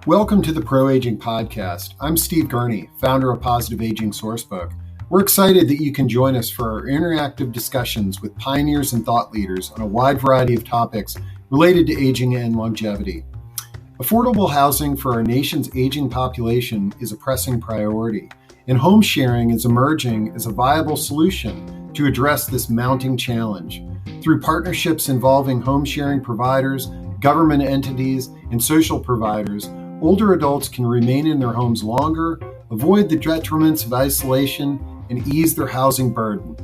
Welcome to the Pro Aging Podcast. I'm Steve Gurney, founder of Positive Aging Sourcebook. We're excited that you can join us for our interactive discussions with pioneers and thought leaders on a wide variety of topics related to aging and longevity. Affordable housing for our nation's aging population is a pressing priority, and home sharing is emerging as a viable solution to address this mounting challenge. Through partnerships involving home sharing providers, government entities, and social providers, older adults can remain in their homes longer, avoid the detriments of isolation, and ease their housing burden.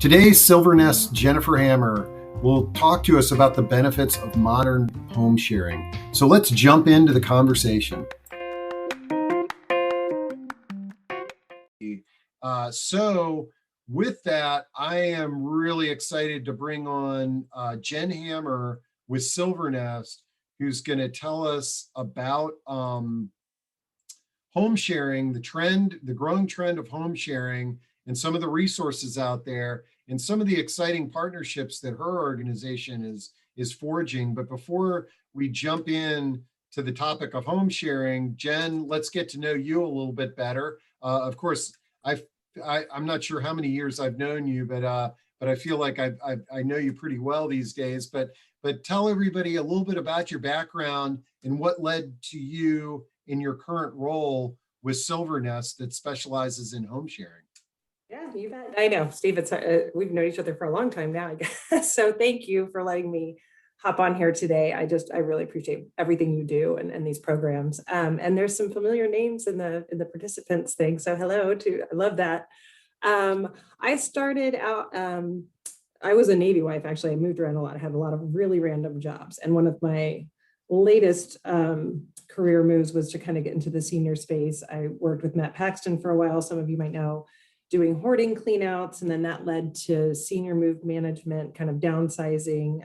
Today, Silvernest Jennifer Hammer will talk to us about the benefits of modern home sharing. So let's jump into the conversation. So with that, I am really excited to bring on Jen Hammer with Silvernest, who's going to tell us about home sharing, the growing trend of home sharing, and some of the resources out there, and some of the exciting partnerships that her organization is forging. But before we jump in to the topic of home sharing, Jen, let's get to know you a little bit better. Of course, I'm not sure how many years I've known you, but I feel like I know you pretty well these days. But tell everybody a little bit about your background and what led to you in your current role with Silvernest that specializes in home sharing. Yeah, you bet. I know, Steve, we've known each other for a long time now, I guess. So thank you for letting me hop on here today. I really appreciate everything you do and these programs. And there's some familiar names in the participants thing. So hello I love that. I started out, I was a Navy wife, actually. I moved around a lot. I had a lot of really random jobs. And one of my latest career moves was to kind of get into the senior space. I worked with Matt Paxton for a while. Some of you might know, doing hoarding cleanouts. And then that led to senior move management, kind of downsizing,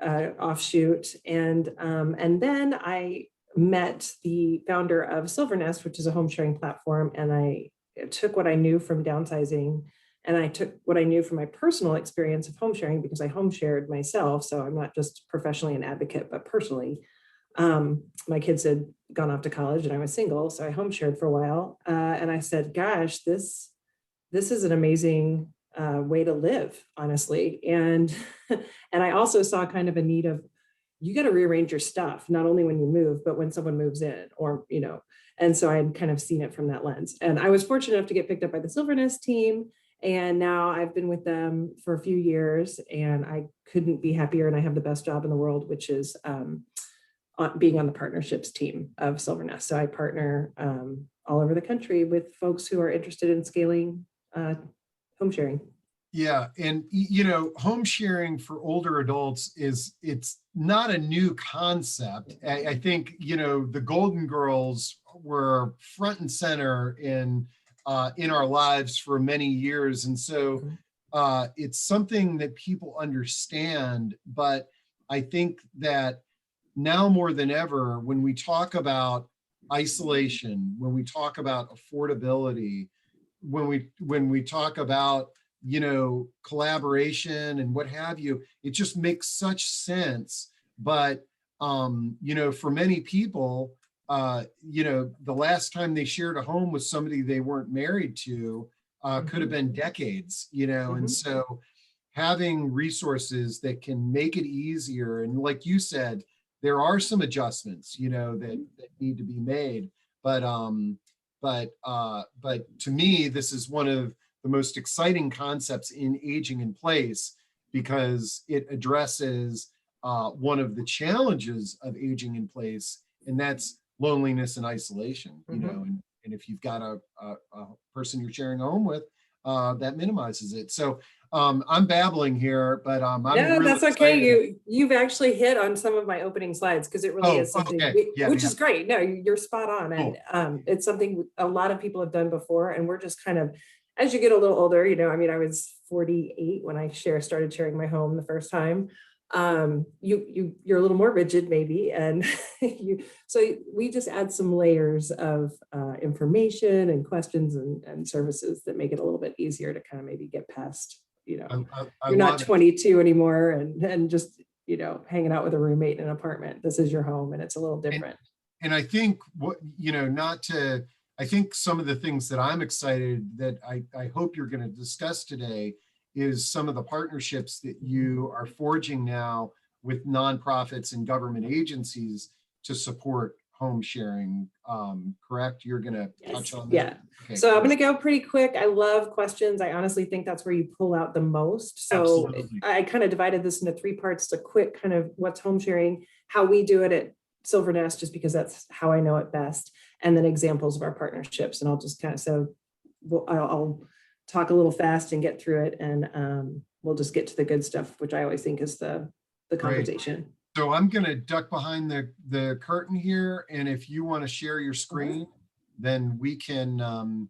offshoot. And then I met the founder of Silvernest, which is a home sharing platform. And I took what I knew from downsizing, and I took what I knew from my personal experience of home sharing, because I home shared myself. So I'm not just professionally an advocate, but personally. My kids had gone off to college and I was single. So I home shared for a while. And I said, gosh, this is an amazing way to live, honestly. And, and I also saw kind of a need of, you got to rearrange your stuff, not only when you move, but when someone moves in, or, and so I had kind of seen it from that lens. And I was fortunate enough to get picked up by the Silvernest team. And now I've been with them for a few years, and I couldn't be happier. And I have the best job in the world, which is being on the partnerships team of Silvernest. So I partner all over the country with folks who are interested in scaling home sharing. Yeah, and home sharing for older adults it's not a new concept. I think the Golden Girls were front and center in our lives for many years, and so it's something that people understand. But I think that now more than ever, when we talk about isolation, when we talk about affordability, when we talk about collaboration and what have you, it just makes such sense. But for many people, the last time they shared a home with somebody they weren't married to could have been decades, and so having resources that can make it easier, and like you said, there are some adjustments that need to be made, but to me, this is one of the most exciting concepts in aging in place, because it addresses one of the challenges of aging in place, and that's loneliness and isolation. And if you've got a person you're sharing a home with, that minimizes it. So I'm babbling here, but I'm no, really that's okay. excited. You've actually hit on some of my opening slides, because it really is something, which is great. No, you're spot on. And it's something a lot of people have done before. And we're just kind of, as you get a little older, I was 48 when I started sharing my home the first time. You're a little more rigid maybe. And so we just add some layers of information and questions and services that make it a little bit easier to kind of maybe get past, you're not 22 anymore and just, hanging out with a roommate in an apartment. This is your home, and it's a little different. And I think I think some of the things that I'm excited that I hope you're going to discuss today is some of the partnerships that you are forging now with nonprofits and government agencies to support home sharing. Correct? You're going to touch on that? Yeah. Okay, so I'm going to go pretty quick. I love questions. I honestly think that's where you pull out the most. So absolutely. I kind of divided this into 3 parts, a quick kind of what's home sharing, how we do it at Silvernest, just because that's how I know it best, and then examples of our partnerships. And I'll just kind of, I'll talk a little fast and get through it, and we'll just get to the good stuff, which I always think is the conversation. Great. So I'm going to duck behind the curtain here, and if you want to share your screen, then we can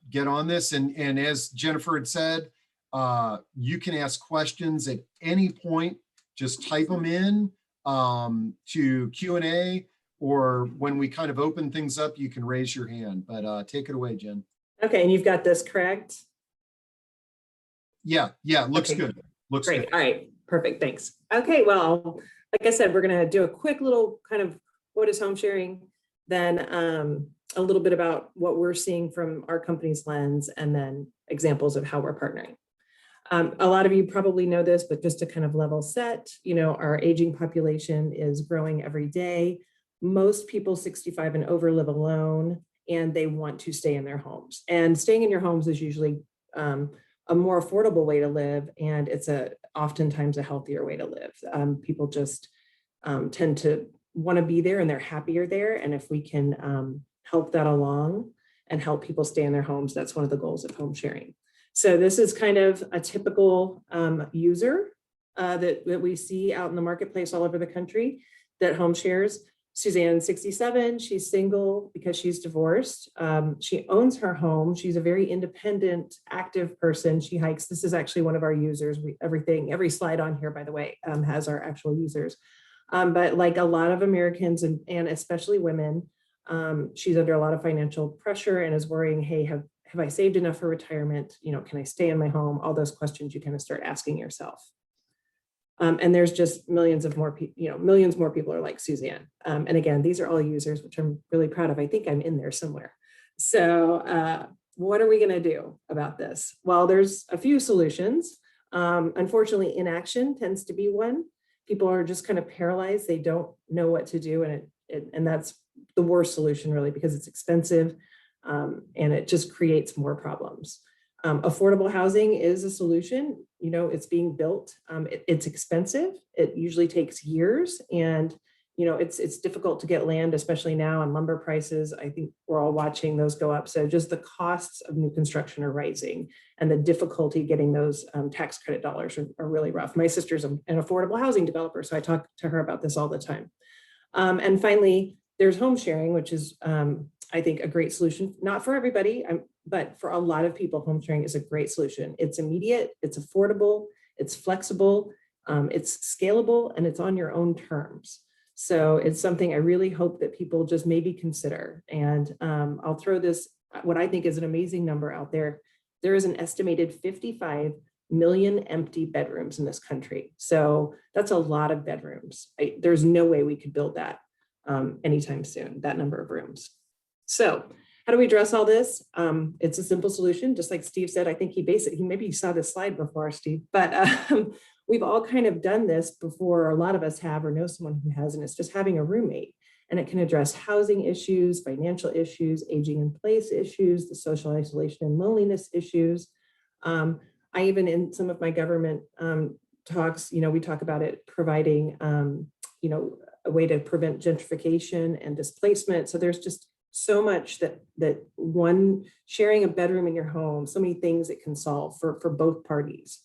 get on this. And as Jennifer had said, you can ask questions at any point. Just type them in to Q&A, or when we kind of open things up, you can raise your hand. But take it away, Jen. Okay, and you've got this correct? Yeah, looks good. Looks great. Good. All right, perfect, thanks. Okay, well, like I said, we're going to do a quick little kind of what is home sharing, then a little bit about what we're seeing from our company's lens, and then examples of how we're partnering. A lot of you probably know this, but just to kind of level set, our aging population is growing every day. Most people 65 and over live alone, and they want to stay in their homes. And staying in your homes is usually a more affordable way to live, and it's oftentimes a healthier way to live. People just tend to want to be there, and they're happier there. And if we can help that along and help people stay in their homes, that's one of the goals of home sharing. So this is kind of a typical user that we see out in the marketplace all over the country that home shares. Suzanne, 67, she's single because she's divorced. She owns her home. She's a very independent, active person. She hikes. This is actually one of our users. Every slide on here, by the way, has our actual users. But like a lot of Americans, and especially women, she's under a lot of financial pressure and is worrying, hey, have I saved enough for retirement? Can I stay in my home? All those questions you kind of start asking yourself. And there's just millions more people are like Suzanne. And again, these are all users, which I'm really proud of. I think I'm in there somewhere. So what are we going to do about this? Well, there's a few solutions. Unfortunately, inaction tends to be one. People are just kind of paralyzed. They don't know what to do. And that's the worst solution, really, because it's expensive and it just creates more problems. Affordable housing is a solution. It's being built. It's expensive. It usually takes years, and it's difficult to get land, especially now, and lumber prices. I think we're all watching those go up. So just the costs of new construction are rising, and the difficulty getting those tax credit dollars are really rough. My sister's an affordable housing developer, so I talk to her about this all the time. And finally, there's home sharing, which is, I think, a great solution. Not for everybody, but for a lot of people, home sharing is a great solution. It's immediate, it's affordable, it's flexible, it's scalable, and it's on your own terms. So it's something I really hope that people just maybe consider. And I'll throw this, what I think is an amazing number out there. There is an estimated 55 million empty bedrooms in this country. So that's a lot of bedrooms. There's no way we could build that anytime soon, that number of rooms. So how do we address all this? It's a simple solution, just like Steve said. I think maybe you saw this slide before, Steve, but we've all kind of done this before. A lot of us have, or know someone who has, and it's just having a roommate. And it can address housing issues, financial issues, aging in place issues, the social isolation and loneliness issues. I even, in some of my government talks, we talk about it providing, a way to prevent gentrification and displacement. So there's just so much that one, sharing a bedroom in your home, so many things it can solve for both parties.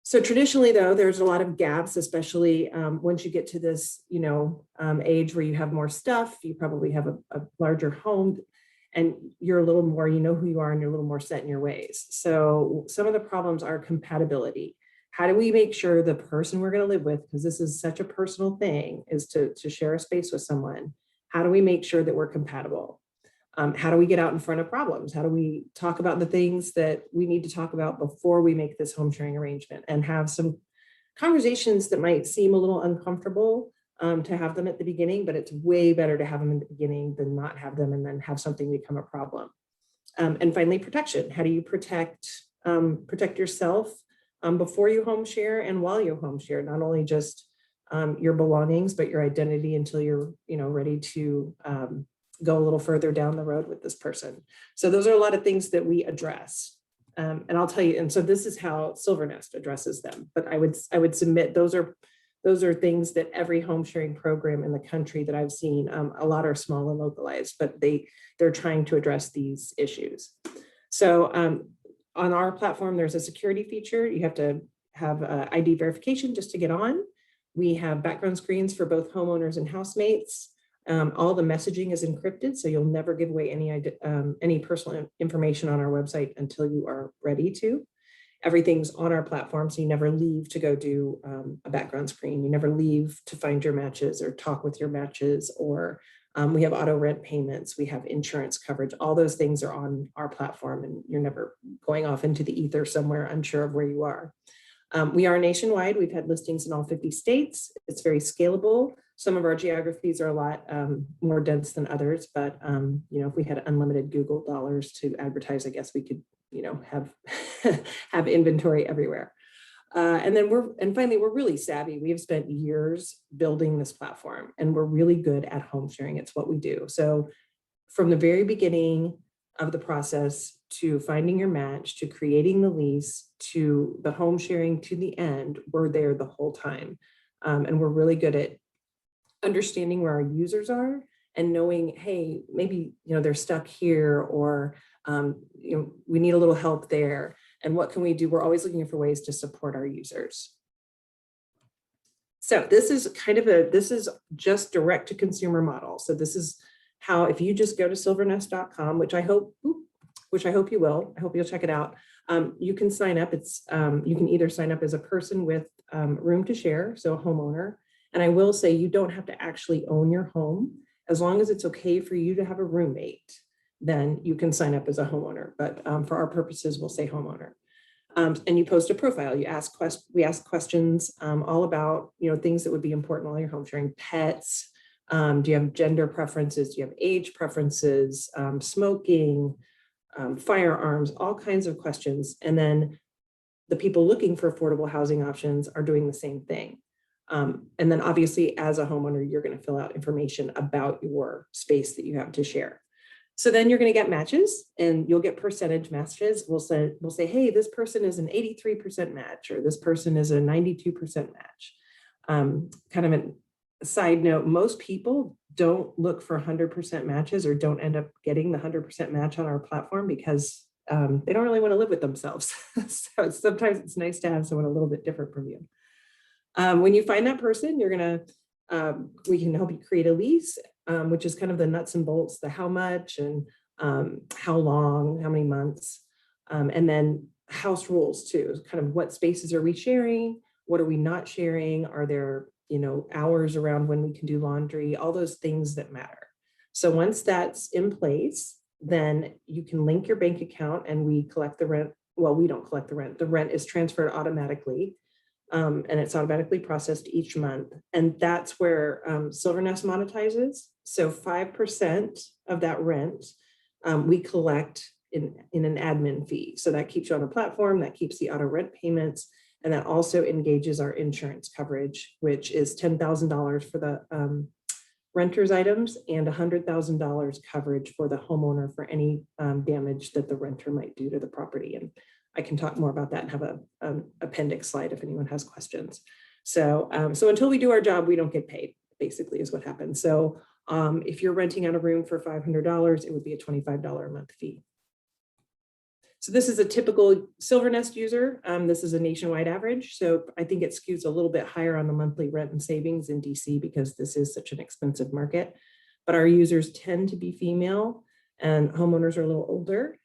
So traditionally, though, there's a lot of gaps, especially once you get to this, age where you have more stuff, you probably have a larger home, and you're a little more, who you are, and you're a little more set in your ways. So some of the problems are compatibility. How do we make sure the person we're going to live with, because this is such a personal thing, is to share a space with someone? How do we make sure that we're compatible? How do we get out in front of problems? How do we talk about the things that we need to talk about before we make this home sharing arrangement, and have some conversations that might seem a little uncomfortable, to have them at the beginning, but it's way better to have them in the beginning than not have them and then have something become a problem. And finally, protection. How do you protect yourself before you home share and while you home share? Not only just your belongings, but your identity until you're ready to go a little further down the road with this person. So those are a lot of things that we address. And I'll tell you, and so this is how Silvernest addresses them. But I would submit those are things that every home sharing program in the country that I've seen, a lot are small and localized, but they're trying to address these issues. So on our platform, there's a security feature. You have to have ID verification just to get on. We have background screens for both homeowners and housemates. All the messaging is encrypted, so you'll never give away any personal information on our website until you are ready to. Everything's on our platform, so you never leave to go do a background screen. You never leave to find your matches or talk with your matches, or we have auto rent payments, we have insurance coverage. All those things are on our platform, and you're never going off into the ether somewhere unsure of where you are. We are nationwide. We've had listings in all 50 states. It's very scalable. Some of our geographies are a lot more dense than others, but if we had unlimited Google dollars to advertise, I guess we could, have have inventory everywhere. And finally, we're really savvy. We have spent years building this platform, and we're really good at home sharing. It's what we do. So from the very beginning of the process to finding your match, to creating the lease, to the home sharing, to the end, we're there the whole time. And we're really good at understanding where our users are and knowing, hey, maybe, they're stuck here, or, we need a little help there. And what can we do? We're always looking for ways to support our users. So this is this is just direct to consumer model. So this is how, if you just go to silvernest.com, which I hope you will, I hope you'll check it out. You can sign up. You can either sign up as a person with room to share, so a homeowner. And I will say, you don't have to actually own your home. As long as it's okay for you to have a roommate, then you can sign up as a homeowner. But for our purposes, we'll say homeowner. And you post a profile. We ask questions all about things that would be important while you're home sharing. Pets. Do you have gender preferences? Do you have age preferences? Smoking, firearms, all kinds of questions. And then the people looking for affordable housing options are doing the same thing. And then obviously, as a homeowner, you're going to fill out information about your space that you have to share. So then you're going to get matches, and you'll get percentage matches. We'll say, hey, this person is an 83% match, or this person is a 92% match. Kind of a side note, most people don't look for 100% matches, or don't end up getting the 100% match on our platform because they don't really want to live with themselves. So sometimes it's nice to have someone a little bit different from you. When you find that person, we can help you create a lease, which is kind of the nuts and bolts, the how much and how long, how many months, and then house rules too. Kind of what spaces are we sharing? What are we not sharing? Are there, hours around when we can do laundry? All those things that matter. So once that's in place, then you can link your bank account, and we collect the rent. Well, we don't collect the rent. The rent is transferred automatically. And it's automatically processed each month. And that's where Silvernest monetizes. So 5% of that rent we collect in an admin fee. So that keeps you on the platform, that keeps the auto rent payments, and that also engages our insurance coverage, which is $10,000 for the renter's items and $100,000 coverage for the homeowner for any damage that the renter might do to the property. And I can talk more about that and have an appendix slide if anyone has questions. So until we do our job, we don't get paid, basically is what happens. So if you're renting out a room for $500, it would be a $25 a month fee. So this is a typical Silvernest user. This is a nationwide average. So I think it skews a little bit higher on the monthly rent and savings in DC because this is such an expensive market. But our users tend to be female, and homeowners are a little older.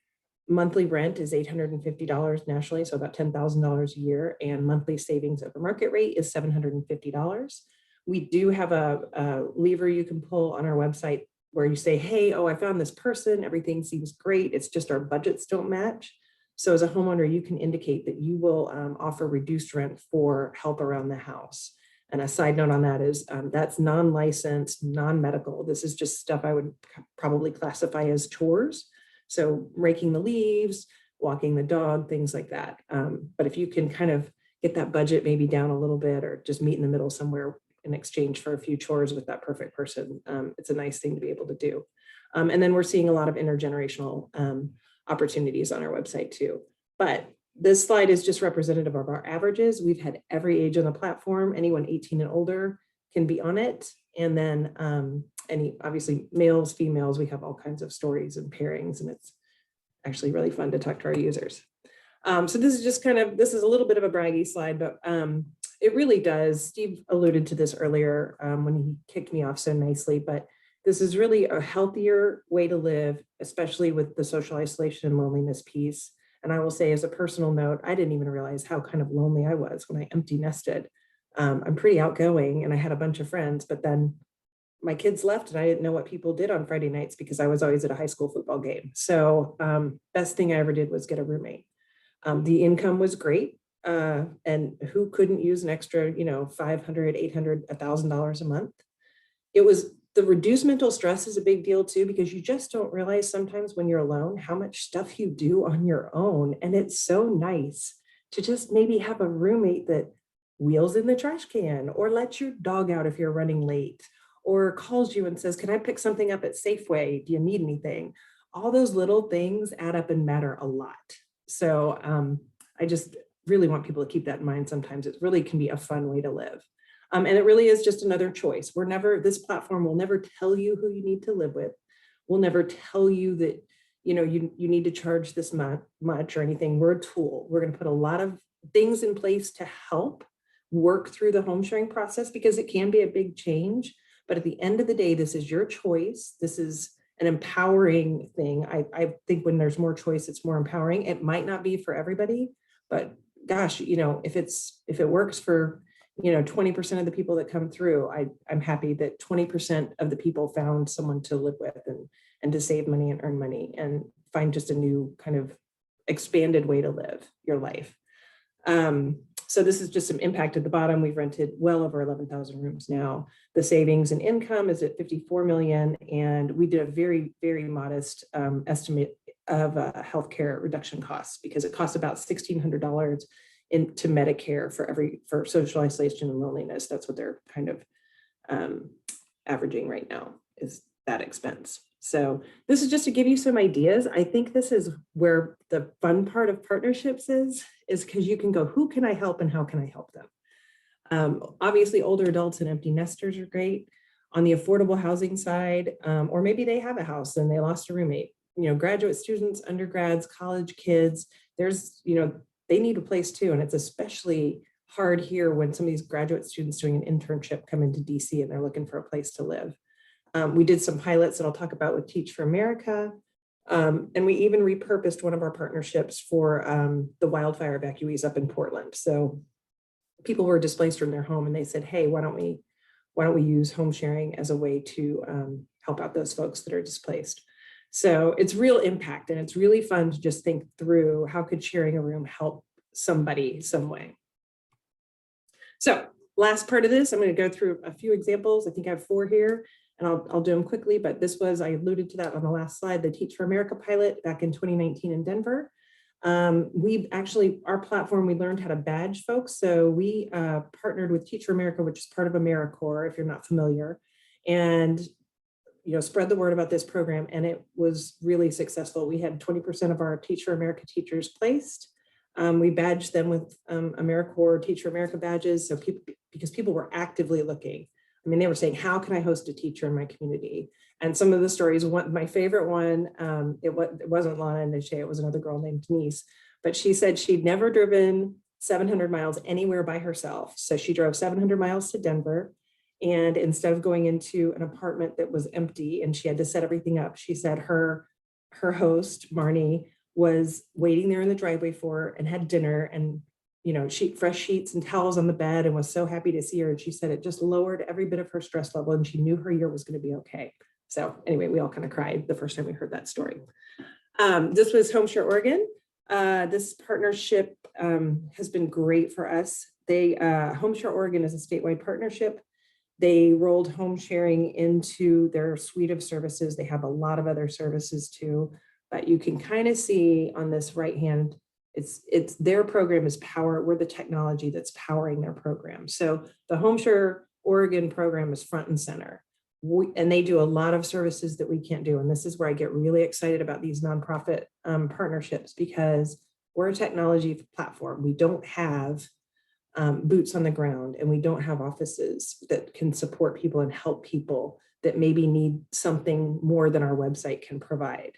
Monthly rent is $850 nationally, so about $10,000 a year, and monthly savings over market rate is $750. We do have a lever you can pull on our website where you say, hey, I found this person, everything seems great, it's just our budgets don't match. So as a homeowner, you can indicate that you will offer reduced rent for help around the house. And a side note on that is that's non-licensed, non-medical. This is just stuff I would probably classify as chores. So raking the leaves, walking the dog, things like that. But if you can kind of get that budget maybe down a little bit, or just meet in the middle somewhere in exchange for a few chores with that perfect person, it's a nice thing to be able to do. And then we're seeing a lot of intergenerational opportunities on our website too. But this slide is just representative of our averages. We've had every age on the platform. Anyone 18 and older can be on it. And then any, obviously, males, females, we have all kinds of stories and pairings, and it's actually really fun to talk to our users. So this is just this is a little bit of a braggy slide, but it really does. Steve alluded to this earlier when he kicked me off so nicely, but this is really a healthier way to live, especially with the social isolation and loneliness piece. And I will say, as a personal note, I didn't even realize how kind of lonely I was when I empty nested. I'm pretty outgoing and I had a bunch of friends, but then my kids left and I didn't know what people did on Friday nights because I was always at a high school football game. So best thing I ever did was get a roommate. The income was great. And who couldn't use an extra, $500, $800, $1,000 a month? It was the reduced mental stress is a big deal too, because you just don't realize sometimes when you're alone how much stuff you do on your own. And it's so nice to just maybe have a roommate that wheels in the trash can, or lets your dog out if you're running late, or calls you and says, can I pick something up at Safeway? Do you need anything? All those little things add up and matter a lot. So I just really want people to keep that in mind. Sometimes it really can be a fun way to live. And it really is just another choice. This platform will never tell you who you need to live with. We'll never tell you that, you need to charge this much or anything. We're a tool. We're going to put a lot of things in place to help work through the home sharing process, because it can be a big change. But at the end of the day, this is your choice. This is an empowering thing. I think when there's more choice, it's more empowering. It might not be for everybody, but gosh, if it works for 20% of the people that come through, I'm happy that 20% of the people found someone to live with and to save money and earn money and find just a new kind of expanded way to live your life. So this is just some impact at the bottom. We've rented well over 11,000 rooms now. The savings and income is at 54 million. And we did a very, very modest estimate of healthcare reduction costs, because it costs about $1,600 into Medicare for social isolation and loneliness. That's what they're kind of averaging right now, is that expense. So this is just to give you some ideas. I think this is where the fun part of partnerships is because you can go, who can I help and how can I help them? Obviously, older adults and empty nesters are great. On the affordable housing side, or maybe they have a house and they lost a roommate. Graduate students, undergrads, college kids, they need a place too. And it's especially hard here when some of these graduate students doing an internship come into DC and they're looking for a place to live. We did some pilots that I'll talk about with Teach for America. And we even repurposed one of our partnerships for the wildfire evacuees up in Portland. So people were displaced from their home and they said, hey, why don't we use home sharing as a way to help out those folks that are displaced? So it's real impact, and it's really fun to just think through how could sharing a room help somebody some way. So last part of this, I'm going to go through a few examples. I think I have 4 here, and I'll do them quickly, but this was, I alluded to that on the last slide, the Teach for America pilot back in 2019 in Denver. Our platform, we learned how to badge folks. So we partnered with Teach for America, which is part of AmeriCorps, if you're not familiar, and spread the word about this program, and it was really successful. We had 20% of our Teach for America teachers placed. We badged them with AmeriCorps Teach for America badges, so because people were actively looking. I mean, they were saying, how can I host a teacher in my community? And some of the stories, my favorite one, it wasn't Lana and Nishay, it was another girl named Denise, but she said she'd never driven 700 miles anywhere by herself. So she drove 700 miles to Denver. And instead of going into an apartment that was empty and she had to set everything up, she said her host, Marnie, was waiting there in the driveway for her and had dinner and, fresh sheets and towels on the bed, and was so happy to see her. And she said it just lowered every bit of her stress level and she knew her year was going to be okay. So anyway, we all kind of cried the first time we heard that story. This was Homeshare Oregon. This partnership has been great for us. Homeshare Oregon is a statewide partnership. They rolled home sharing into their suite of services. They have a lot of other services too, but you can kind of see on this right hand, it's their program is we're the technology that's powering their program. So the Homeshare Oregon program is front and center. And they do a lot of services that we can't do. And this is where I get really excited about these nonprofit partnerships, because we're a technology platform. We don't have boots on the ground, and we don't have offices that can support people and help people that maybe need something more than our website can provide.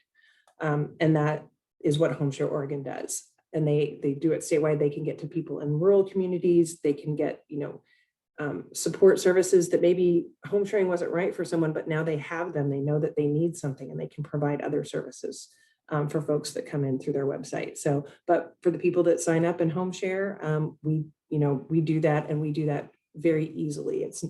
And that is what Homeshare Oregon does. And they do it statewide. They can get to people in rural communities. They can get, support services that maybe home sharing wasn't right for someone, but now they have them. They know that they need something, and they can provide other services for folks that come in through their website. So, but for the people that sign up in home share, we do that, and we do that very easily. It's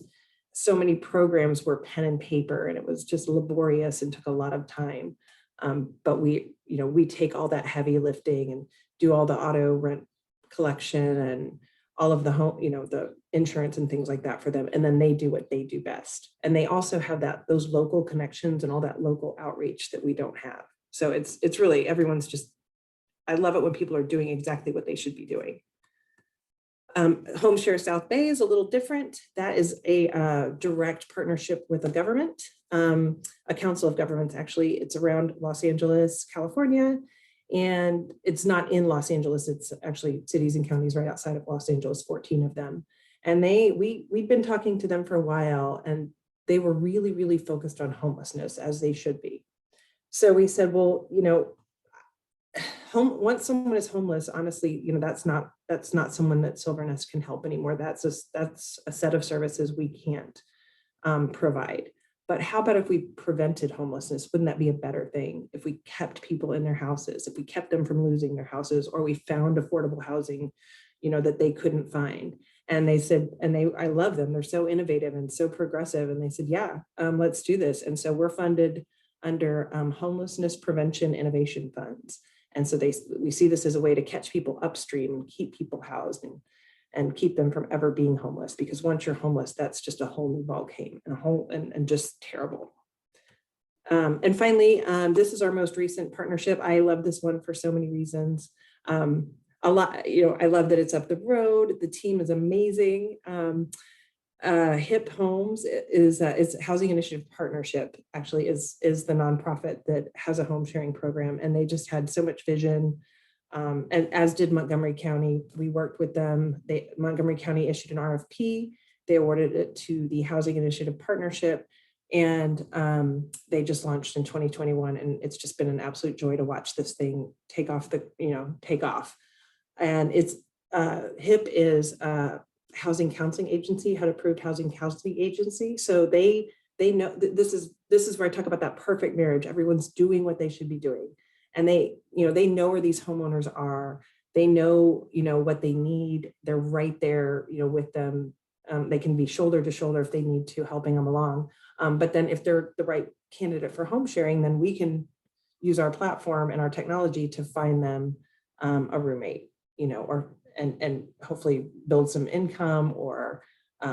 so many programs were pen and paper, and it was just laborious and took a lot of time. But we take all that heavy lifting and do all the auto rent collection and all of the home, the insurance and things like that for them. And then they do what they do best. And they also have those local connections and all that local outreach that we don't have. So it's really, I love it when people are doing exactly what they should be doing. Homeshare South Bay is a little different. That is a direct partnership with a government, a council of governments, actually. It's around Los Angeles, California, and it's not in Los Angeles. It's actually cities and counties right outside of Los Angeles, 14 of them. And we've been talking to them for a while, and they were really, really focused on homelessness, as they should be. So we said, well, once someone is homeless, honestly, that's not someone that Silvernest can help anymore. That's a set of services we can't provide. But how about if we prevented homelessness? Wouldn't that be a better thing? If we kept people in their houses, if we kept them from losing their houses, or we found affordable housing, that they couldn't find. And they said, I love them. They're so innovative and so progressive. And they said, yeah, let's do this. And so we're funded under homelessness prevention innovation funds. And so we see this as a way to catch people upstream and keep people housed and keep them from ever being homeless. Because once you're homeless, that's just a whole new ballgame and just terrible. And finally, this is our most recent partnership. I love this one for so many reasons. A lot, I love that it's up the road. The team is amazing. HIP Homes is Housing Initiative Partnership, actually is the nonprofit that has a home sharing program, and they just had so much vision. And as did Montgomery County. We worked with them. Montgomery County issued an RFP. They awarded it to the Housing Initiative Partnership, and they just launched in 2021. And it's just been an absolute joy to watch this thing take off. And it's HIP is Housing Counseling Agency, HUD approved Housing Counseling Agency. So they know this is where I talk about that perfect marriage. Everyone's doing what they should be doing. And they know where these homeowners are. They know, what they need. They're right there, with them. They can be shoulder to shoulder if they need to, helping them along. But then if they're the right candidate for home sharing, then we can use our platform and our technology to find them a roommate, and hopefully build some income or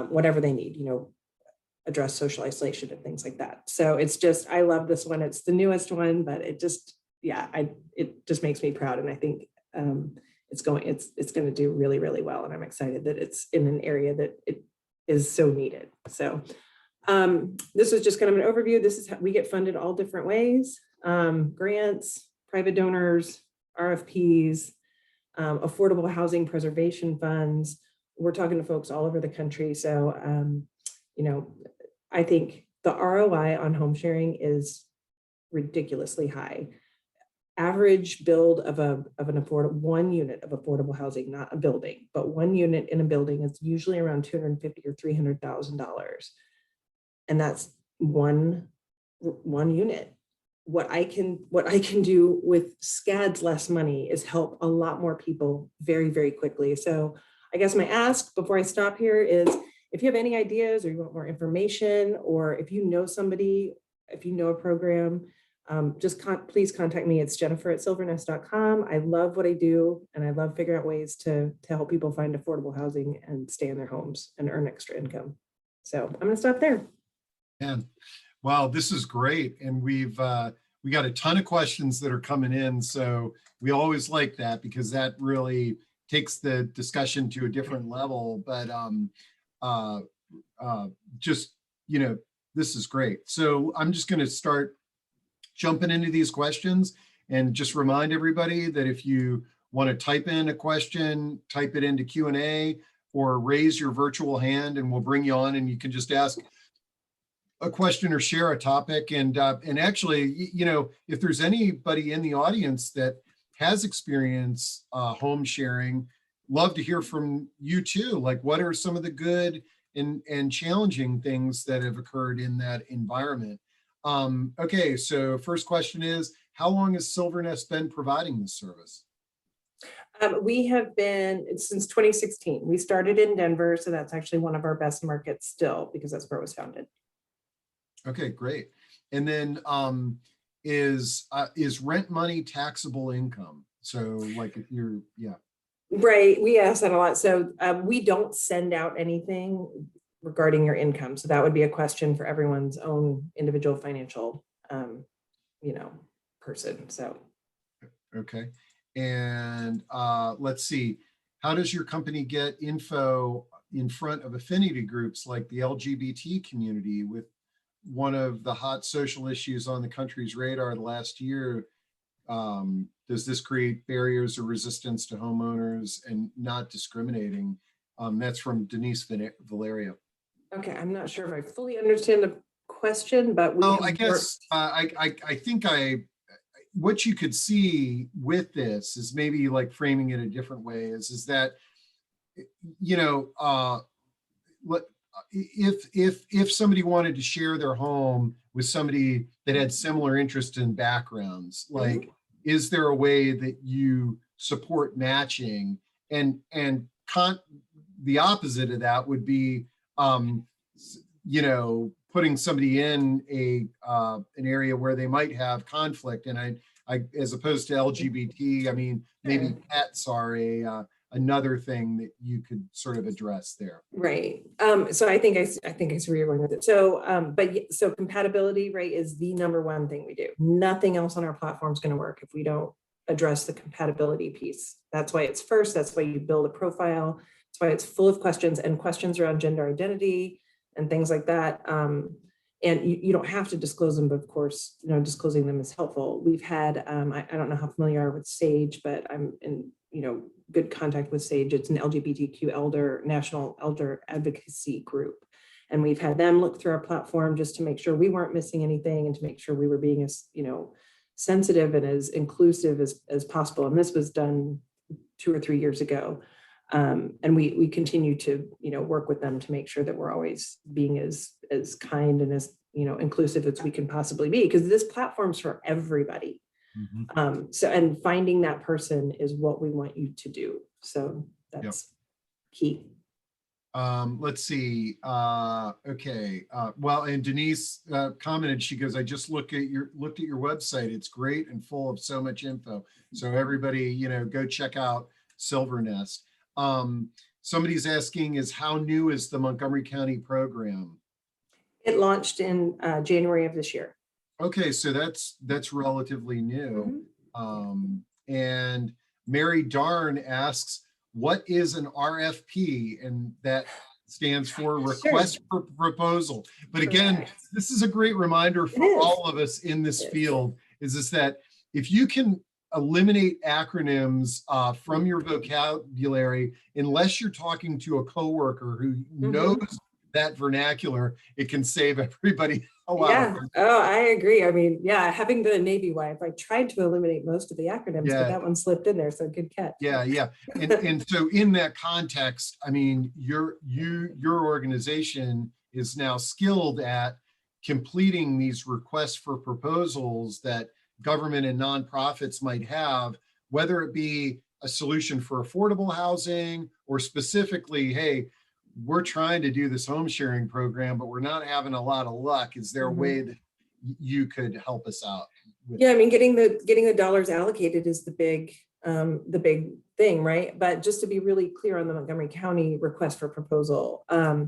whatever they need, address social isolation and things like that. So it's just, I love this one. It's the newest one, but it just makes me proud. And I think it's going to do really, really well. And I'm excited that it's in an area that it is so needed. So this was just kind of an overview. This is how we get funded all different ways: grants, private donors, RFPs, affordable housing preservation funds. We're talking to folks all over the country. So, I think the ROI on home sharing is ridiculously high. Average build of one unit of affordable housing, not a building, but one unit in a building is usually around $250,000 or $300,000. And that's one unit. What I can do with scads less money is help a lot more people very, very quickly. So I guess my ask before I stop here is, if you have any ideas or you want more information, or if you know somebody, if you know a program, please contact me. It's jennifer@silvernest.com. I love what I do, and I love figuring out ways to help people find affordable housing and stay in their homes and earn extra income. So I'm going to stop there. And wow, this is great. And we got a ton of questions that are coming in. So we always like that because that really takes the discussion to a different level. But just, this is great. So I'm just going to start jumping into these questions and just remind everybody that if you want to type in a question, type it into Q&A or raise your virtual hand and we'll bring you on and you can just ask a question or share a topic. And actually, if there's anybody in the audience that has experience home sharing, love to hear from you too. Like, what are some of the good and challenging things that have occurred in that environment? Okay, so first question is, how long has Silvernest been providing this service? We have been since 2016. We started in Denver, so that's actually one of our best markets still because that's where it was founded. Okay, great. And then is rent money taxable income? So like if you're, yeah. Right, we ask that a lot. So we don't send out anything regarding your income. So that would be a question for everyone's own individual financial, person. So. Okay. And let's see, how does your company get info in front of affinity groups like the LGBT community with one of the hot social issues on the country's radar last year? Does this create barriers or resistance to homeowners and not discriminating? That's from Denise Valeria. Okay, I'm not sure if I fully understand the question, but I guess I think what you could see with this is maybe like framing it a different way is that, if somebody wanted to share their home with somebody that had similar interests and backgrounds, like, is there a way that you support matching? And the opposite of that would be, putting somebody in an area where they might have conflict. And I as opposed to LGBT, I mean, maybe pets are another thing that you could sort of address there. Right. So I think I see where you're going with it. So, so compatibility, right, is the number one thing we do. Nothing else on our platform is going to work if we don't address the compatibility piece. That's why it's first. That's why you build a profile. That's why it's full of questions and questions around gender identity and things like that. And you don't have to disclose them, but of course, disclosing them is helpful. We've had, I don't know how familiar you are with SAGE, but I'm in, good contact with SAGE. It's an LGBTQ national elder advocacy group. And we've had them look through our platform just to make sure we weren't missing anything and to make sure we were being as, sensitive and as inclusive as possible. And this was done 2 or 3 years ago. And we continue to, work with them to make sure that we're always being as kind and as, inclusive as we can possibly be, because this platform's for everybody. So, and finding that person is what we want you to do. So that's key. Let's see. Okay. Well, and Denise commented, she goes, I just looked at your website. It's great and full of so much info. So everybody, go check out Silvernest. Somebody's asking is how new is the Montgomery County program? It launched in January of this year. Okay, so that's relatively new. And Mary Darn asks, what is an RFP? And that stands for request for proposal. But again, this is a great reminder for all of us in this field, is that if you can eliminate acronyms from your vocabulary, unless you're talking to a coworker who knows that vernacular, it can save everybody a lot. Yeah. Oh, I agree. I mean, having been a Navy wife, I tried to eliminate most of the acronyms, but that one slipped in there. So good catch. Yeah. And so in that context, I mean, your organization is now skilled at completing these requests for proposals that government and nonprofits might have, whether it be a solution for affordable housing or specifically, hey, we're trying to do this home sharing program, but we're not having a lot of luck. Is there a way that you could help us out Yeah, I mean, getting the dollars allocated is the big thing, right? But just to be really clear on the Montgomery County request for proposal, I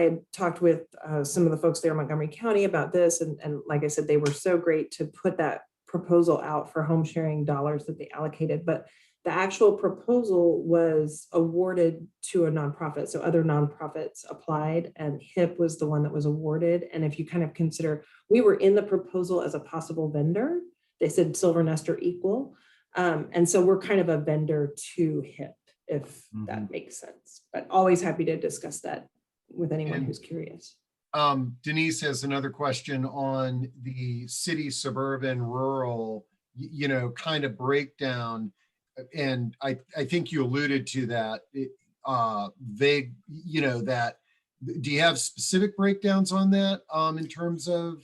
had talked with some of the folks there in Montgomery County about this, and like I said, they were so great to put that proposal out for home sharing dollars that they allocated. But the actual proposal was awarded to a nonprofit. So other nonprofits applied, and HIP was the one that was awarded. And if you kind of consider, we were in the proposal as a possible vendor. They said Silvernest or equal. And so we're kind of a vendor to HIP, if that makes sense. But always happy to discuss that with anyone who's curious. Denise has another question on the city, suburban, rural, kind of breakdown. And I think you alluded to that, vague, that, do you have specific breakdowns on that in terms of?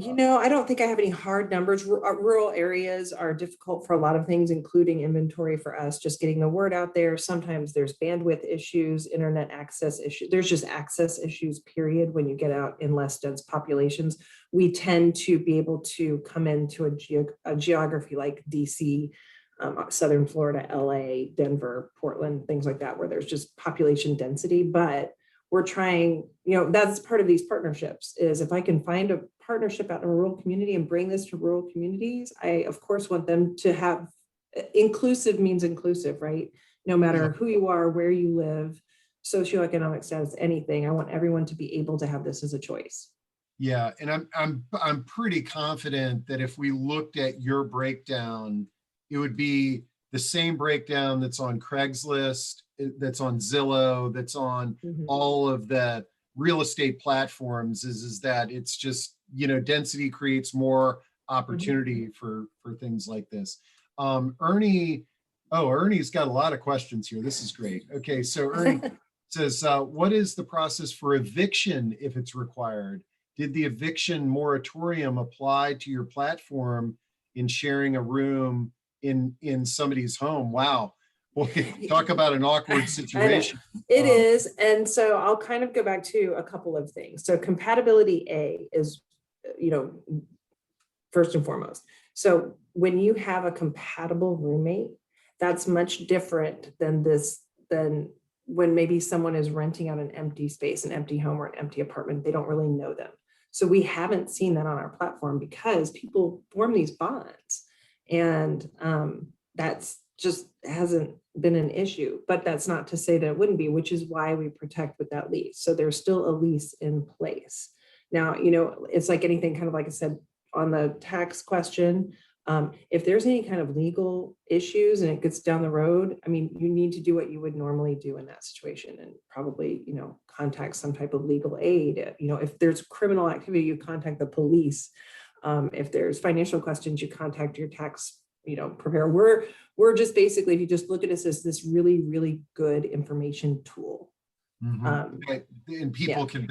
I don't think I have any hard numbers. Rural areas are difficult for a lot of things, including inventory for us, just getting the word out there. Sometimes there's bandwidth issues, internet access issues. There's just access issues, period, when you get out in less dense populations. We tend to be able to come into a geography like DC, Southern Florida, LA, Denver, Portland, things like that, where there's just population density. But we're trying, that's part of these partnerships, is if I can find a partnership out in a rural community and bring this to rural communities, I of course want them to have, inclusive means inclusive, right? No matter who you are, where you live, socioeconomic status, anything. I want everyone to be able to have this as a choice. Yeah, and I'm pretty confident that if we looked at your breakdown, it would be the same breakdown that's on Craigslist, that's on Zillow, that's on all of the real estate platforms, is that it's just, density creates more opportunity for things like this. Ernie's got a lot of questions here. This is great. Okay, so Ernie says, what is the process for eviction if it's required? Did the eviction moratorium apply to your platform in sharing a room in somebody's home? Wow. Boy, talk about an awkward situation. It is. And so I'll kind of go back to a couple of things. So compatibility A is, first and foremost. So when you have a compatible roommate, that's much different than when maybe someone is renting out an empty space, an empty home or an empty apartment. They don't really know them. So we haven't seen that on our platform because people form these bonds, and that's just hasn't been an issue. But that's not to say that it wouldn't be, which is why we protect with that lease. So there's still a lease in place. Now, it's like anything, kind of like I said on the tax question, if there's any kind of legal issues and it gets down the road, I mean, you need to do what you would normally do in that situation, and probably, contact some type of legal aid. If there's criminal activity, you contact the police. If there's financial questions, you contact your tax, preparer. We're just basically, if you just look at us as this really, really good information tool. And people can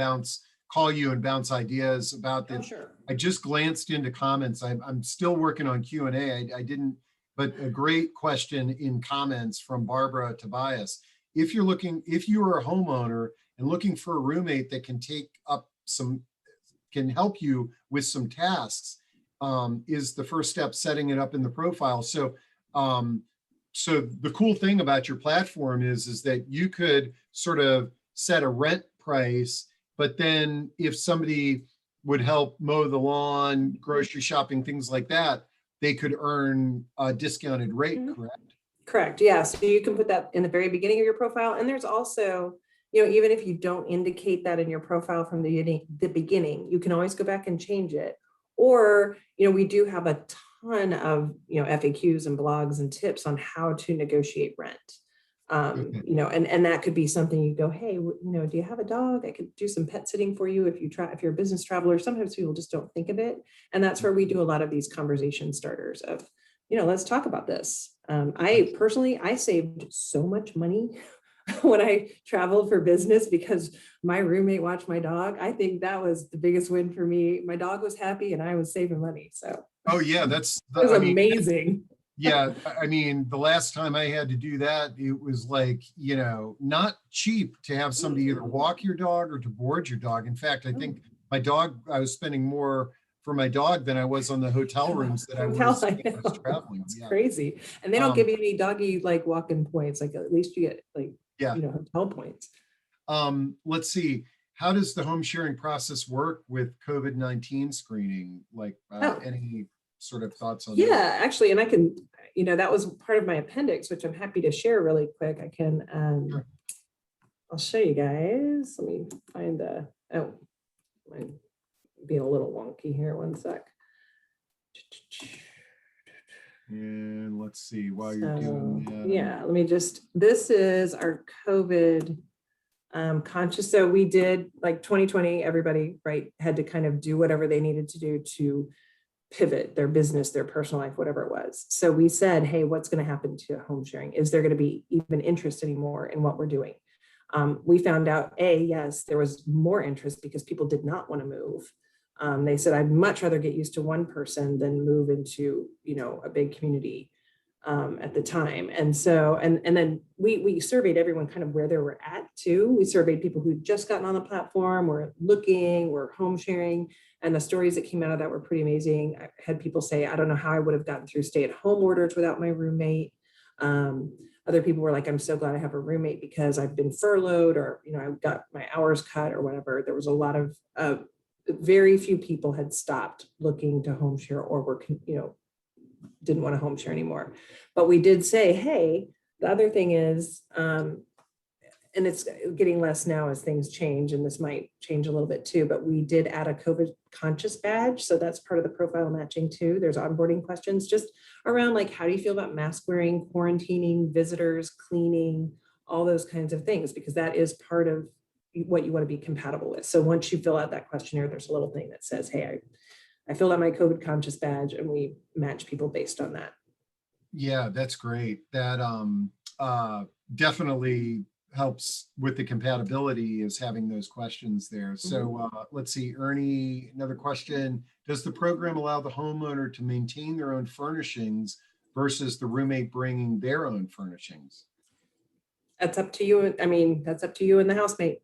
call you and bounce ideas about this. Oh, sure. I just glanced into comments. I'm still working on Q&A. I didn't, but a great question in comments from Barbara Tobias. If you are a homeowner and looking for a roommate that can help you with some tasks, is the first step setting it up in the profile. So the cool thing about your platform is that you could sort of set a rent price, but then if somebody would help mow the lawn, grocery shopping, things like that, they could earn a discounted rate, correct? Correct, yeah. So you can put that in the very beginning of your profile. And there's also, even if you don't indicate that in your profile from the beginning, you can always go back and change it. Or, we do have a ton of, FAQs and blogs and tips on how to negotiate rent. And that could be something you go, hey, do you have a dog? I could do some pet sitting for you if you're a business traveler. Sometimes people just don't think of it. And that's where we do a lot of these conversation starters of, let's talk about this. I saved so much money when I traveled for business because my roommate watched my dog. I think that was the biggest win for me. My dog was happy and I was saving money. So. Oh yeah, that was amazing. Yeah, I mean, the last time I had to do that, it was like, not cheap to have somebody either walk your dog or to board your dog. In fact, I think my dog, I was spending more for my dog than I was on the hotel rooms that I was traveling. It's crazy. And they don't give you any doggy like walk-in points. Like at least you get like, hotel points. Let's see. How does the home sharing process work with COVID-19 screening? Like any sort of thoughts on that? Yeah, actually, and I can, that was part of my appendix, which I'm happy to share really quick. I can, Sure. I'll show you guys. Let me find I'm being a little wonky here. One sec. And let's see while you're doing that. Yeah, let me this is our COVID conscious. So we did like 2020, everybody, right, had to kind of do whatever they needed to do to pivot their business, their personal life, whatever it was. So we said, hey, what's going to happen to home sharing? Is there going to be even interest anymore in what we're doing? We found out, yes, there was more interest because people did not want to move. They said, I'd much rather get used to one person than move into, a big community at the time. And so, and then we surveyed everyone kind of where they were at too. We surveyed people who'd just gotten on the platform, were looking, were home sharing. And the stories that came out of that were pretty amazing. I had people say, I don't know how I would have gotten through stay-at-home orders without my roommate. Other people were like, I'm so glad I have a roommate because I've been furloughed or, I got my hours cut or whatever. There was a lot of, very few people had stopped looking to home share or were, didn't want to home share anymore. But we did say, hey, the other thing is, and it's getting less now as things change, and this might change a little bit too, but we did add a COVID conscious badge. So that's part of the profile matching too. There's onboarding questions just around like, how do you feel about mask wearing, quarantining, visitors, cleaning, all those kinds of things, because that is part of what you want to be compatible with. So once you fill out that questionnaire, there's a little thing that says, hey, I filled out my COVID conscious badge, and we match people based on that. Yeah, that's great. That definitely helps with the compatibility is having those questions there. So let's see, Ernie, another question. Does the program allow the homeowner to maintain their own furnishings versus the roommate bringing their own furnishings? That's up to you. I mean, that's up to you and the housemate.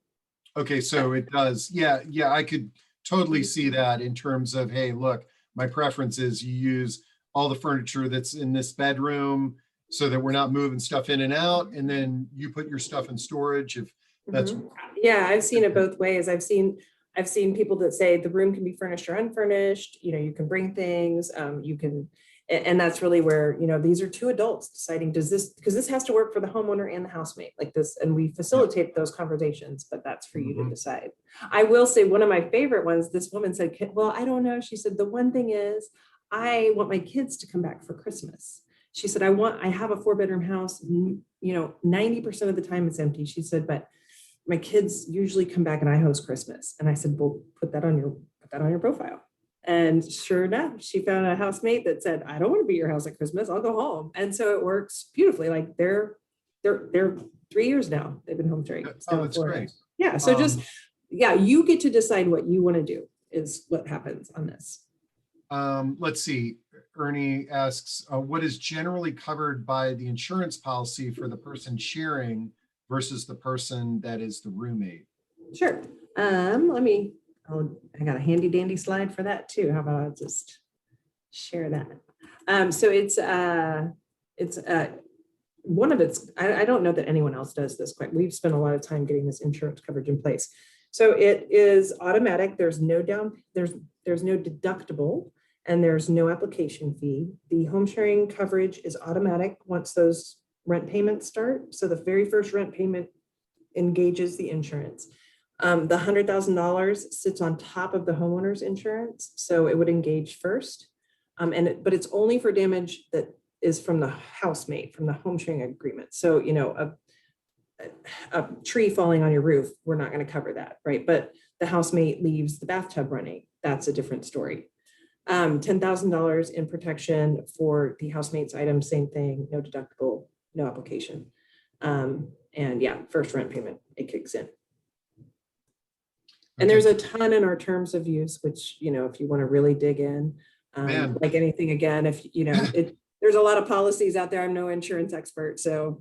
Okay, so it does. Yeah, I could totally see that in terms of, hey, look, my preference is you use all the furniture that's in this bedroom so that we're not moving stuff in and out, and then you put your stuff in storage if that's. Yeah, I've seen it both ways. I've seen people that say the room can be furnished or unfurnished, you can bring things, you can, and that's really where, these are two adults deciding, because this has to work for the homeowner and the housemate like this, and we facilitate those conversations, but that's for you to decide. I will say one of my favorite ones, this woman said, well, I don't know. She said, the one thing is I want my kids to come back for Christmas. She said, I have a 4-bedroom house, 90% of the time it's empty. She said, but my kids usually come back and I host Christmas. And I said, well, put that on your profile. And sure enough, she found a housemate that said, I don't want to be at your house at Christmas. I'll go home. And so it works beautifully. Like they're 3 years now. They've been home sharing. Oh, that's great. Yeah. So you get to decide what you want to do is what happens on this. Let's see. Ernie asks, what is generally covered by the insurance policy for the person sharing versus the person that is the roommate? Sure. I got a handy dandy slide for that too. How about I just share that? So it's one of its, I don't know that anyone else does this quite. We've spent a lot of time getting this insurance coverage in place. So it is automatic. There's no deductible, and there's no application fee. The home sharing coverage is automatic once those rent payments start. So the very first rent payment engages the insurance. The $100,000 sits on top of the homeowner's insurance, so it would engage first. But it's only for damage that is from the housemate, from the home sharing agreement. So, a tree falling on your roof, we're not going to cover that, right? But the housemate leaves the bathtub running, that's a different story. $10,000 in protection for the housemate's items, same thing, no deductible, no application. First rent payment, it kicks in. And there's a ton in our terms of use, which, if you want to really dig in, like anything, again, if, there's a lot of policies out there. I'm no insurance expert. So,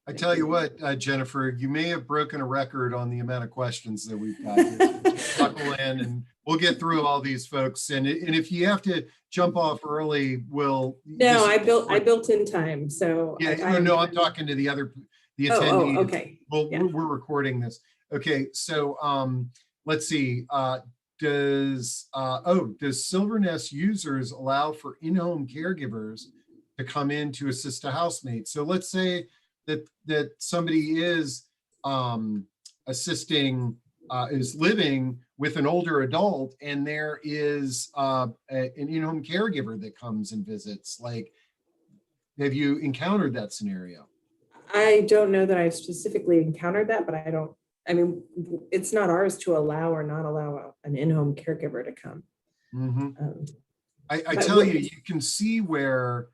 I tell you what, Jennifer, you may have broken a record on the amount of questions that we've got here. So just buckle in and we'll get through all these folks. And if you have to jump off early, No, I built in time. So yeah, no, I'm talking to the attendee. Okay. Yeah. We're recording this. Okay, so let's see. Does Silvernest users allow for in-home caregivers to come in to assist a housemate? So let's say that somebody is assisting, is living with an older adult, and there is an in-home caregiver that comes and visits. Like, have you encountered that scenario? I don't know that I've specifically encountered that, but I mean, it's not ours to allow or not allow an in-home caregiver to come. Mm-hmm. I tell you, you can see where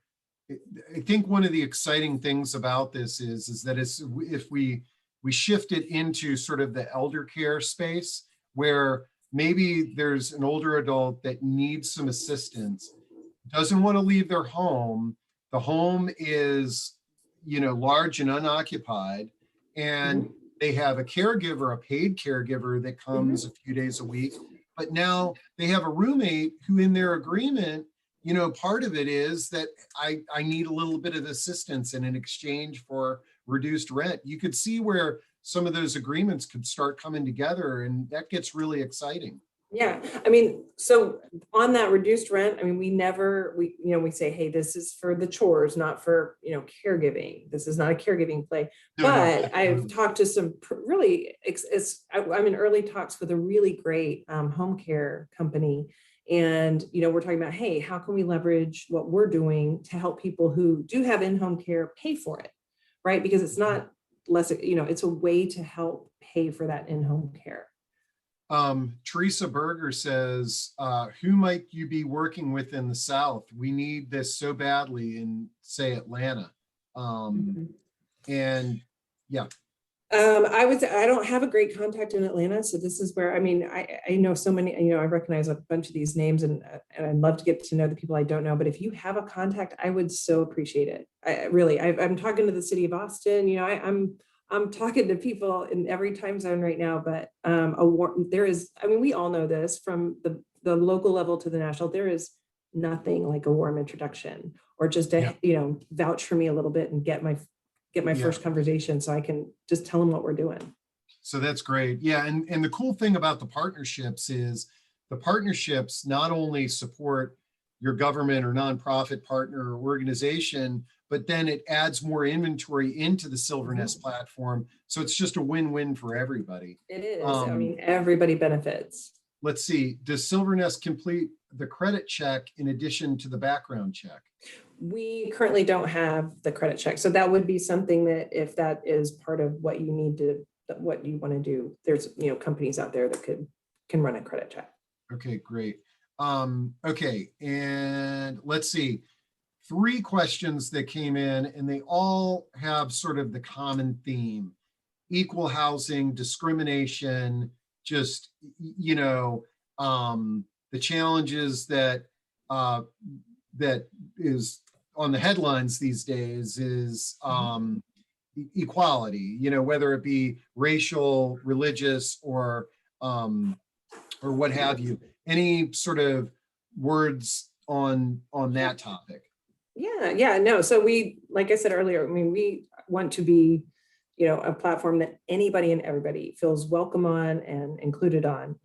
I think one of the exciting things about this is that if we shift it into sort of the elder care space, where maybe there's an older adult that needs some assistance, doesn't want to leave their home. The home is, large and unoccupied, and they have a caregiver, a paid caregiver that comes a few days a week. But now they have a roommate who, in their agreement, part of it is that I need a little bit of assistance, and in exchange for reduced rent. You could see where some of those agreements could start coming together, and that gets really exciting. Yeah, I mean, so on that reduced rent, I mean, we say, hey, this is for the chores, not for, caregiving. This is not a caregiving play. But I've talked to some really, I'm in early talks with a really great home care company. And, we're talking about, hey, how can we leverage what we're doing to help people who do have in-home care pay for it, right? Because it's not less, it's a way to help pay for that in-home care. Teresa Berger says, who might you be working with in the South? We need this so badly in, say, Atlanta. And yeah. I would say I don't have a great contact in Atlanta. So this is where, I mean, I know so many, I recognize a bunch of these names, and I'd love to get to know the people I don't know, but if you have a contact, I would so appreciate it. I'm talking to the city of Austin, I'm talking to people in every time zone right now, but there is, I mean, we all know this from the local level to the national, there is nothing like a warm introduction, or just to, vouch for me a little bit and get my first conversation, so I can just tell them what we're doing. So that's great. Yeah. And the cool thing about the partnerships is the partnerships not only support your government or nonprofit partner or organization, but then it adds more inventory into the Silvernest platform. So it's just a win-win for everybody. It is. I mean, everybody benefits. Let's see. Does Silvernest complete the credit check in addition to the background check? We currently don't have the credit check. So that would be something that, if that is part of what you want to do, there's, companies out there that can run a credit check. Okay, great. Okay. And let's see. 3 questions that came in, and they all have sort of the common theme: equal housing, discrimination, just, the challenges that is on the headlines these days is equality, whether it be racial, religious, or what have you. Any sort of words on that topic? Yeah, no. So like I said earlier, I mean, we want to be, a platform that anybody and everybody feels welcome on and included on.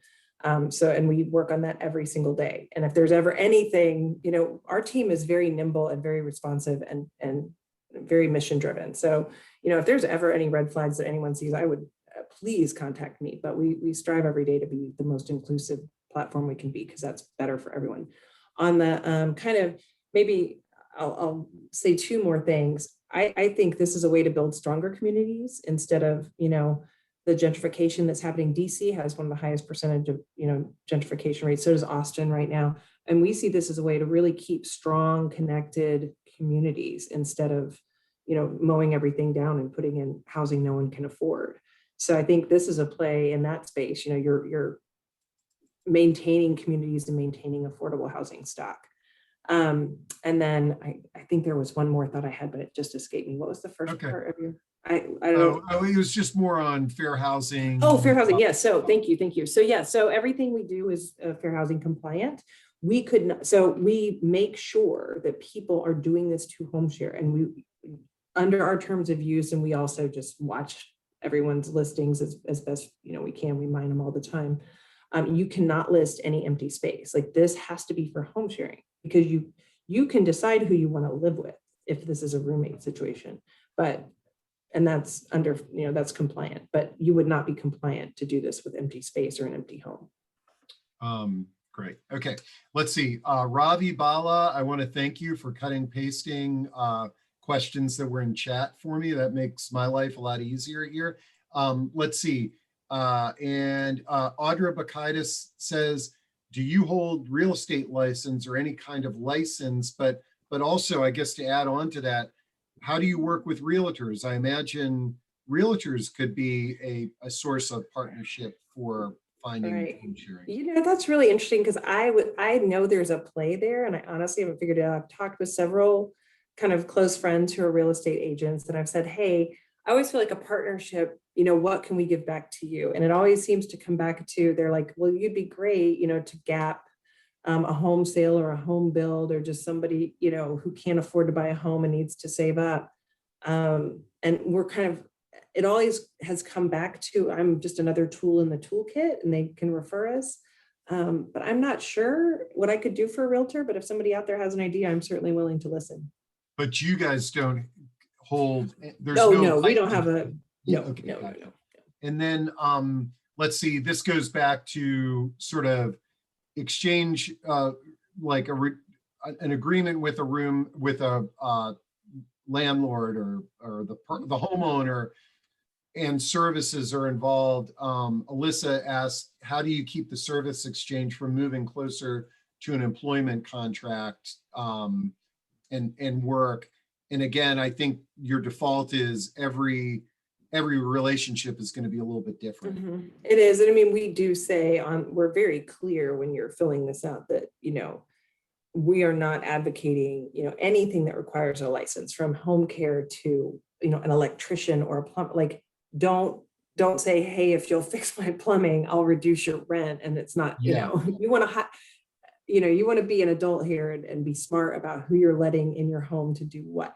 And we work on that every single day. And if there's ever anything, our team is very nimble and very responsive and very mission driven. So, if there's ever any red flags that anyone sees, I would please contact me. But we strive every day to be the most inclusive platform we can be, because that's better for everyone. On the kind of, maybe I'll say 2 more things. I think this is a way to build stronger communities instead of, the gentrification that's happening. DC has one of the highest percentage of, gentrification rates. So does Austin right now. And we see this as a way to really keep strong, connected communities instead of, mowing everything down and putting in housing no one can afford. So I think this is a play in that space. You're maintaining communities and maintaining affordable housing stock. And then I think there was one more thought I had, but it just escaped me. What was the first part of your? I don't. It was just more on fair housing. Oh, fair housing. Yes. So thank you. So yeah, so everything we do is fair housing compliant. We could not, so we make sure that people are doing this to home share, and we under our terms of use, and we also just watch everyone's listings as best we can. We mine them all the time. You cannot list any empty space. Like, this has to be for home sharing, because you can decide who you want to live with if this is a roommate situation, but and that's under that's compliant, but you would not be compliant to do this with empty space or an empty home. Great. Okay, let's see. Ravi Bala, I want to thank you for cutting pasting questions that were in chat for me. That makes my life a lot easier here. Let's see. And Audra Bakaitis says, do you hold real estate license or any kind of license? But also, I guess, to add on to that, how do you work with realtors? I imagine realtors could be a source of partnership for finding home sharing. That's really interesting, because I know there's a play there, and I honestly haven't figured it out. I've talked with several kind of close friends who are real estate agents, and I've said, hey, I always feel like a partnership, what can we give back to you? And it always seems to come back to, they're like, well, you'd be great, to gap a home sale or a home build, or just somebody, who can't afford to buy a home and needs to save up. And we're kind of, it always has come back to, I'm just another tool in the toolkit, and they can refer us. But I'm not sure what I could do for a realtor, but if somebody out there has an idea, I'm certainly willing to listen. But you guys don't hold, there's no, we don't have a, no, okay, no. And then let's see, this goes back to sort of exchange, like an agreement with a landlord or the homeowner, and services are involved. Alyssa asked, how do you keep the service exchange from moving closer to an employment contract and work? And again, I think your default is every relationship is going to be a little bit different. Mm-hmm. It is. And I mean, we do say we're very clear when you're filling this out that, we are not advocating, anything that requires a license, from home care to, an electrician or a plumber. Like, don't say, hey, if you'll fix my plumbing, I'll reduce your rent. And it's not, you want to, you want to be an adult here and be smart about who you're letting in your home to do what.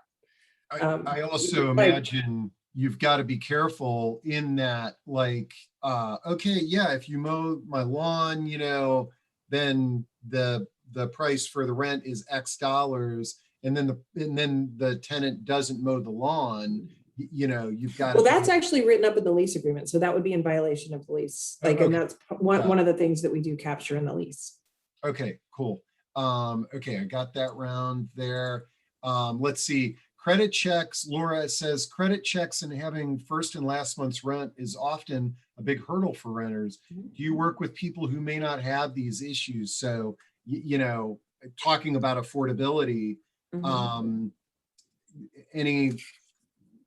I also imagine you've got to be careful in that, like, okay, yeah, if you mow my lawn, then the price for the rent is X dollars, and then the tenant doesn't mow the lawn, you've got. Well, that's actually written up in the lease agreement, so that would be in violation of the lease. Like, okay. And that's one of the things that we do capture in the lease. Okay, cool. Okay, I got that round there. Let's see. Credit checks, Laura says, credit checks and having first and last month's rent is often a big hurdle for renters. Do you work with people who may not have these issues? So, talking about affordability,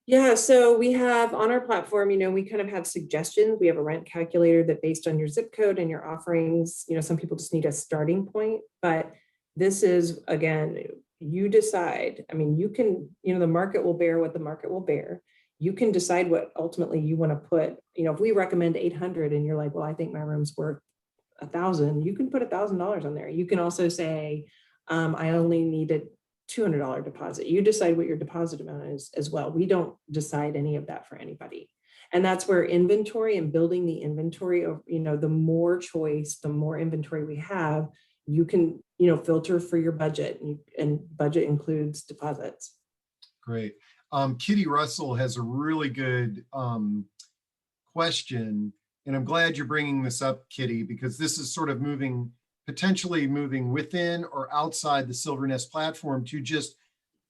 Yeah, so we have on our platform, we kind of have suggestions. We have a rent calculator that, based on your zip code and your offerings, some people just need a starting point, but this is, again, you decide. I mean, you can, the market will bear what the market will bear. You can decide what ultimately you want to put. If we recommend 800 and you're like, well, I think my room's worth 1,000, you can put $1,000 on there. You can also say, I only need a $200 deposit. You decide what your deposit amount is as well. We don't decide any of that for anybody. And that's where inventory and building the inventory of, the more choice, the more inventory we have, you can, filter for your budget, and budget includes deposits. Great. Kitty Russell has a really good question, and I'm glad you're bringing this up, Kitty, because this is sort of potentially moving within or outside the Silvernest platform to just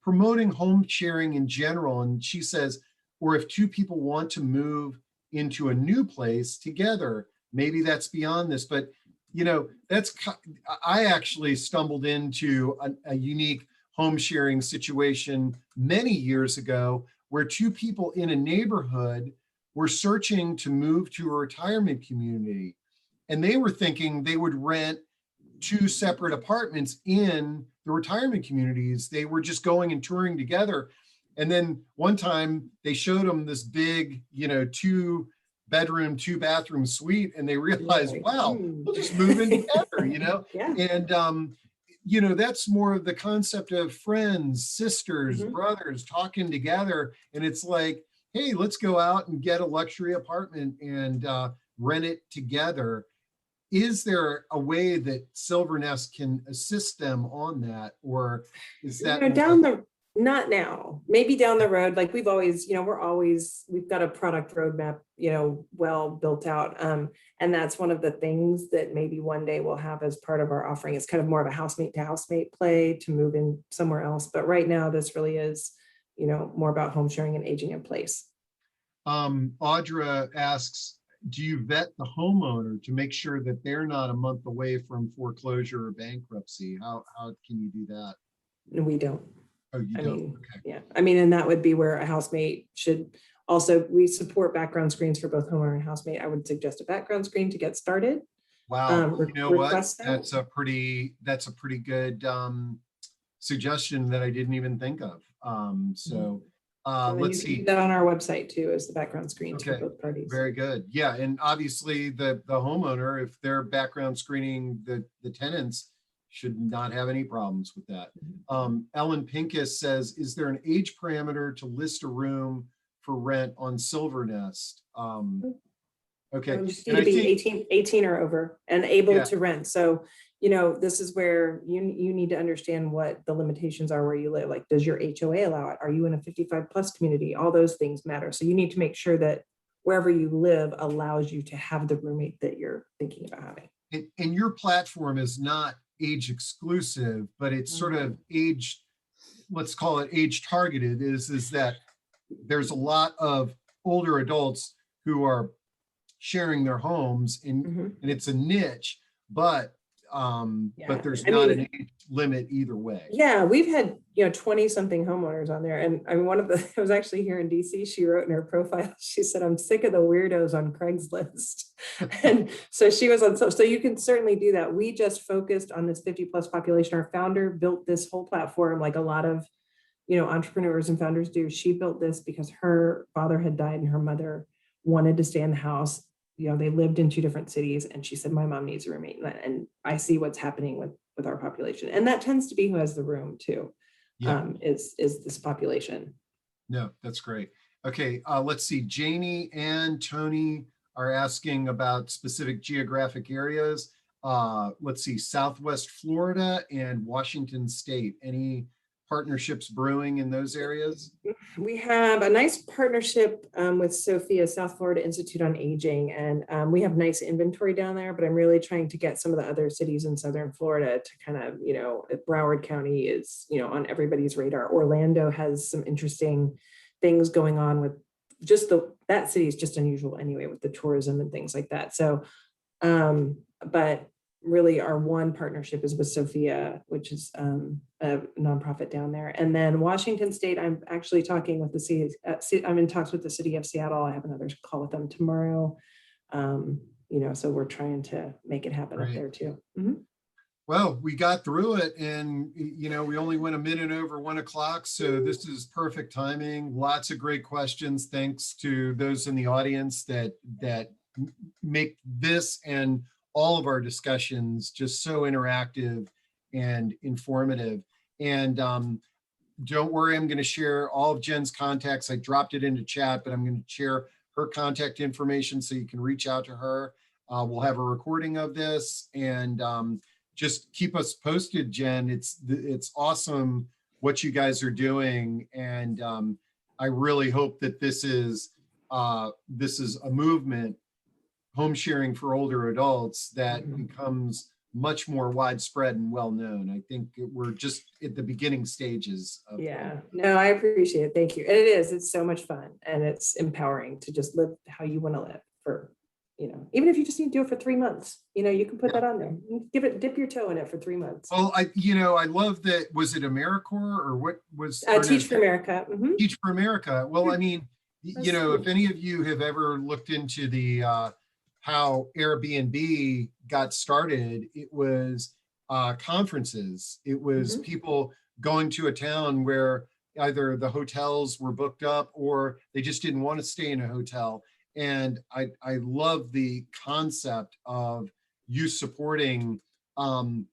promoting home sharing in general. And she says, or if two people want to move into a new place together, maybe that's beyond this, but I actually stumbled into a unique home sharing situation many years ago, where two people in a neighborhood were searching to move to a retirement community. And they were thinking they would rent two separate apartments in the retirement communities. They were just going and touring together. And then one time they showed them this big, 2-bedroom, 2-bathroom suite, and they realized, Like, wow, we'll just move in together, Yeah. And that's more of the concept of friends, sisters, brothers talking together. And it's like, hey, let's go out and get a luxury apartment and rent it together. Is there a way that Silvernest can assist them on that, or is that Not now, maybe down the road. Like we've always, we've got a product roadmap, well built out. And that's one of the things that maybe one day we'll have as part of our offering. It's kind of more of a housemate to housemate play to move in somewhere else. But right now, this really is, more about home sharing and aging in place. Audra asks, do you vet the homeowner to make sure that they're not a month away from foreclosure or bankruptcy? How can you do that? And we don't. Oh, you don't? Okay. Yeah. And that would be where a housemate should also, we support background screens for both homeowner and housemate. I would suggest a background screen to get started. Wow. You know what? That's a pretty good suggestion that I didn't even think of. Let's see. Do that on our website too, as the background screens for both parties. Very good. Yeah. And obviously the homeowner, if they're background screening the tenants, should not have any problems with that. Ellen Pincus says, is there an age parameter to list a room for rent on Silvernest? Okay. You just need to be 18 or over and able to rent. So, this is where you need to understand what the limitations are where you live. Like, does your HOA allow it? Are you in a 55 plus community? All those things matter. So you need to make sure that wherever you live allows you to have the roommate that you're thinking about having. And your platform is not age exclusive, but it's sort of age, let's call it age targeted, is that there's a lot of older adults who are sharing their homes and it's a niche, but there's not an age limit either way. Yeah, we've had 20 something homeowners on there, and one of I was actually here in DC. She wrote in her profile, she said, "I'm sick of the weirdos on Craigslist," and so she was on. So you can certainly do that. We just focused on this 50 plus population. Our founder built this whole platform, like a lot of entrepreneurs and founders do. She built this because her father had died and her mother wanted to stay in the house. They lived in 2 different cities, and she said, my mom needs a roommate. And I see what's happening with our population. And that tends to be who has the room too, is this population. No, that's great. Okay, let's see. Janie and Tony are asking about specific geographic areas. Let's see, Southwest Florida and Washington State. Any partnerships brewing in those areas? We have a nice partnership with Sophia, South Florida Institute on Aging, and we have nice inventory down there, but I'm really trying to get some of the other cities in Southern Florida to kind of, Broward County is, on everybody's radar. Orlando has some interesting things going on with just that city is just unusual anyway, with the tourism and things like that. So, but really our one partnership is with Sophia, which is a nonprofit down there. And then Washington State, I'm actually talking with the city. I'm in talks with the city of Seattle. I have another call with them tomorrow. So we're trying to make it happen up there too. Well, we got through it, and we only went a minute over 1 o'clock, so this is perfect timing. Lots of great questions. Thanks to those in the audience that make this and all of our discussions just so interactive and informative. And don't worry, I'm going to share all of Jen's contacts. I dropped it into chat, but I'm going to share her contact information so you can reach out to her. We'll have a recording of this, and just keep us posted, Jen. It's awesome what you guys are doing, and I really hope that this is a movement, home sharing for older adults, that becomes much more widespread and well known. I think we're just at the beginning stages of No, I appreciate it. Thank you. And it's so much fun, and it's empowering to just live how you want to live for, even if you just need to do it for 3 months, you can put that on there. Dip your toe in it for 3 months. Well, I love that. Was it AmeriCorps or what was Teach for America? Teach for America. Well, I mean, if any of you have ever looked into the how Airbnb got started, it was conferences. It was people going to a town where either the hotels were booked up or they just didn't want to stay in a hotel. And I love the concept of you supporting home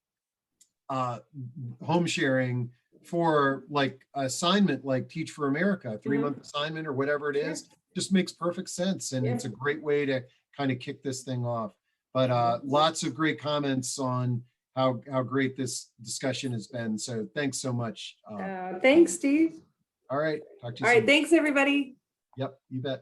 sharing for like assignment, like Teach for America, 3-month assignment or whatever it is. Just makes perfect sense. And it's a great way to kind of kick this thing off. But lots of great comments on how great this discussion has been. So thanks so much. Thanks, Steve. All right. Talk to you All soon. right. Thanks, everybody. Yep, you bet.